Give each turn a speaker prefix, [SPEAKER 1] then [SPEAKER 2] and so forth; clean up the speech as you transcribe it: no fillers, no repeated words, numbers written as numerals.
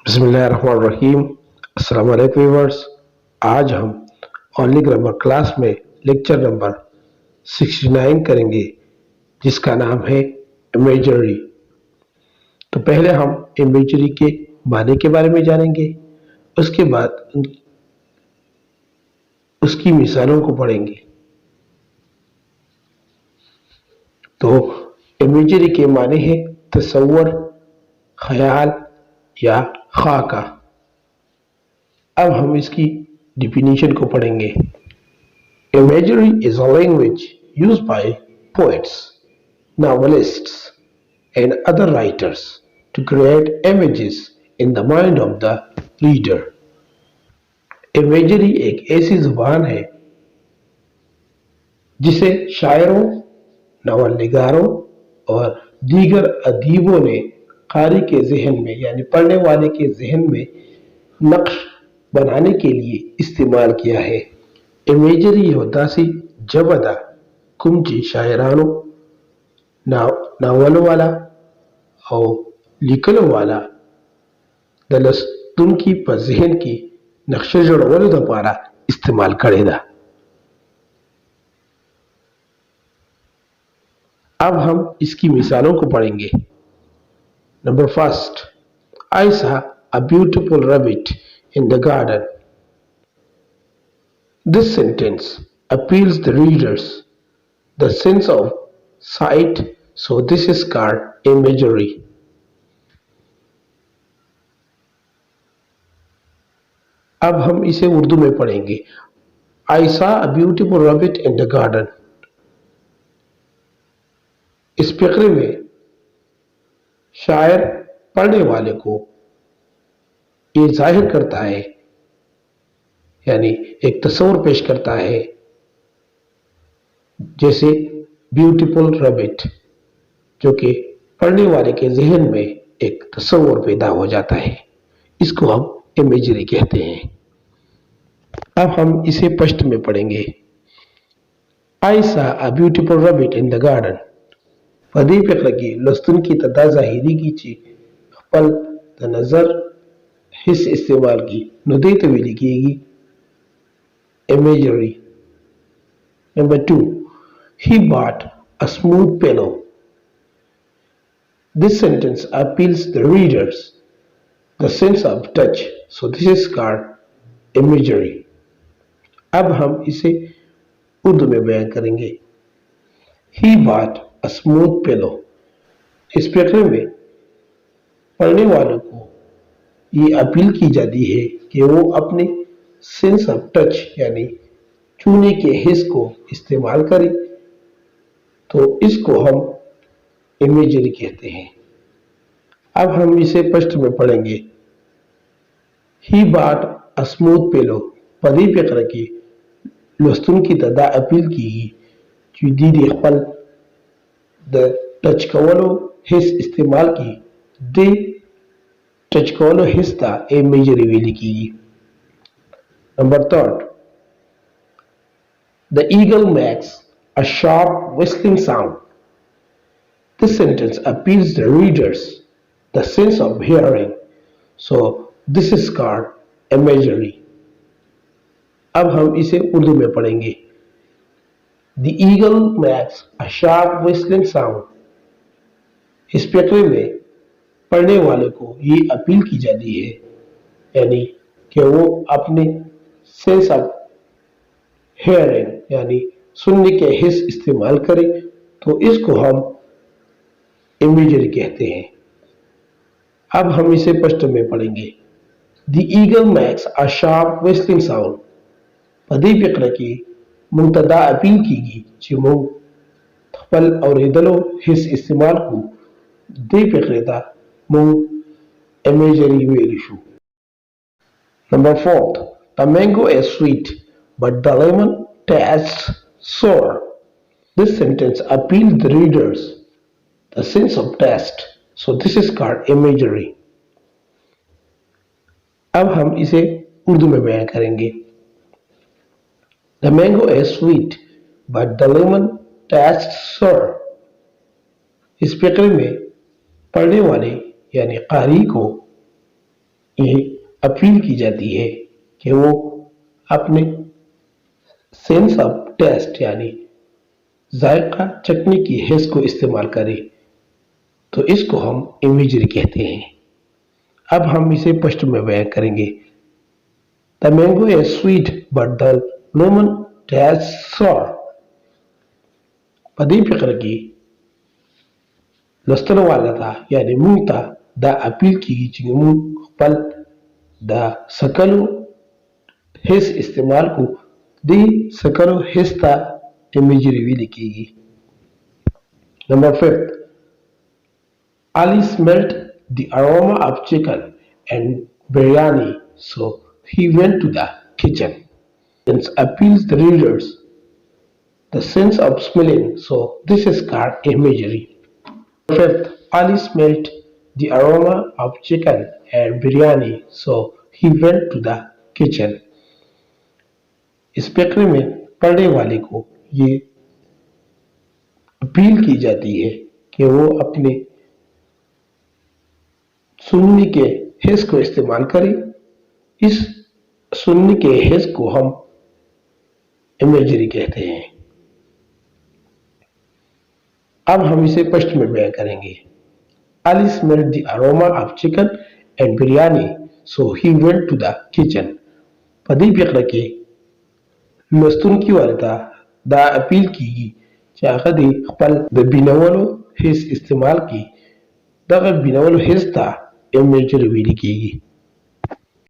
[SPEAKER 1] बिस्मिल्लाहिर्रहमानिर्रहीम। अस्सलाम वालेकुम व्यूअर्स। आज हम ओनली ग्रामर क्लास में लेक्चर नंबर 69 करेंगे, जिसका नाम है इमेजरी। तो पहले हम इमेजरी के माने के बारे में जानेंगे, उसके बाद उसकी मिसालों को पढ़ेंगे। तो इमेजरी के माने हैं तस्वुर, ख्याल या खाका। अब हम इसकी डिफिनीशन को पढ़ेंगे। Imagery is a language used by poets, novelists, and other writers to create images in the mind of the reader. Imagery एक ऐसी जुबान है जिसे शायरों, नावल निगारों और दीगर अदीबों ने कारी के जहन में यानी पढ़ने वाले के जहन में नक्श बनाने के लिए इस्तेमाल किया है। इमेजरी होदासी जबदा कुमची शायरानो नावलों वाला और लिखने वाला दलस्तुन की पजहन की नक्शे जोड़वल दोबारा इस्तेमाल करेगा। अब हम इसकी मिसालों को पढ़ेंगे। Number first, I saw a beautiful rabbit in the garden. This sentence appeals the readers the sense of sight, so this is called imagery. अब हम इसे उर्दू में पढ़ेंगे। I saw a beautiful rabbit in the garden. इस फिक्रे में शायर पढ़ने वाले को ये जाहिर करता है, यानी एक तस्वीर पेश करता है, जैसे ब्यूटीफुल रैबिट, जो कि पढ़ने वाले के जहन में एक तस्वीर पैदा हो जाता है। इसको हम इमेजरी कहते हैं। अब हम इसे पश्त में पढ़ेंगे। I saw a beautiful rabbit in the garden. फदी फिक्र की लस्तुन की तदा जाहिरी की ची खपल द नजर हिस इस्तेमाल की Nudi तवीली कीगी imagery. Number 2, he bought a smooth pillow. This sentence appeals the readers the sense of touch, so this is called imagery. अब हम इसे उर्दू में बयान करेंगे। He bought a smooth pillow. इस फिक्रे में पढ़ने वालों को ये अपील की जाती है कि वो अपने सेंस ऑफ टच यानी छूने के हिस्स को इस्तेमाल करें, तो इसको हम इमेजरी कहते हैं। अब हम इसे पश्त में पढ़ेंगे। ही बाट अ स्मूथ पिलो पदी फिक्र की लस्तुन की तदा अपील की दीदी खपल द टच कवलो हिस्स इस्तेमाल की दे टच कवलो हिस्स ता इमेजरी वेली की। Number 3, the eagle makes a sharp whistling sound. This sentence appeals the readers the sense of hearing, so this is called imagery. अब हम इसे उर्दू में पढ़ेंगे। The eagle makes a sharp whistling sound. इस फिक्रे में पढ़ने वाले को ये अपील की जाती है, यानी कि वो अपने सेंस ऑफ हेयरिंग यानी सुनने के हिस्स इस्तेमाल करे, तो इसको हम इमेजरी कहते हैं। अब हम इसे पश्त में पढ़ेंगे। The eagle max a sharp whistling sound पदी फिक्र की मुंतदा अपील कीगी चिमो थपल और इदलो हिस्स इस्तेमाल को दे फिक्रेदा मुंग imagery वेलिशु। Number 4, the mango is sweet, but the lemon tastes sour. This sentence appeals the readers the sense of taste, so this is called imagery. अब हम इसे उर्दू में बयान करेंगे। The mango is sweet, but the lemon tastes sour. इस फिक्रे में पढ़ने वाले यानी कारी को ये अपील की जाती है कि वो अपने सेंस ऑफ टेस्ट यानी जायका चखने की हिस्स को इस्तेमाल करे, तो इसको हम इमेजरी कहते हैं। अब हम इसे स्पष्ट में बयान करेंगे। The mango is sweet but the lemon taste sour. पदी फिक्र की लस्तन वाला था यानी मुंगता दा अपील की चिंगमू पल दा सकलो हिस इस्तेमाल को दी सकलो हिस्ता इमेजरी भी लिखेगी। Number 5, Ali smelled the aroma of chicken and biryani, so he went to the kitchen. It appeals the readers the sense of smelling, so this is called imagery. Fifth, Ali smelled the aroma of chicken and biryani, so he went to the kitchen. इस paper में पढ़ने वाले को ये appeal की जाती है कि वो अपने सुनने के हिस्स को इस्तेमाल करें। इस सुनने के हिस्स को हम इमेजरी कहते हैं। अब हम इसे स्पष्ट में बयान करेंगे। Ali smelled the aroma of chicken and biryani, so he went to the kitchen. पदी फिक्र के लस्तुन की वालदा दा अपील की चाहदी खपल द बिनवलो हिस इस्तेमाल की दगा बिनवलो हिस ता इमेजरी भी लिखेगी।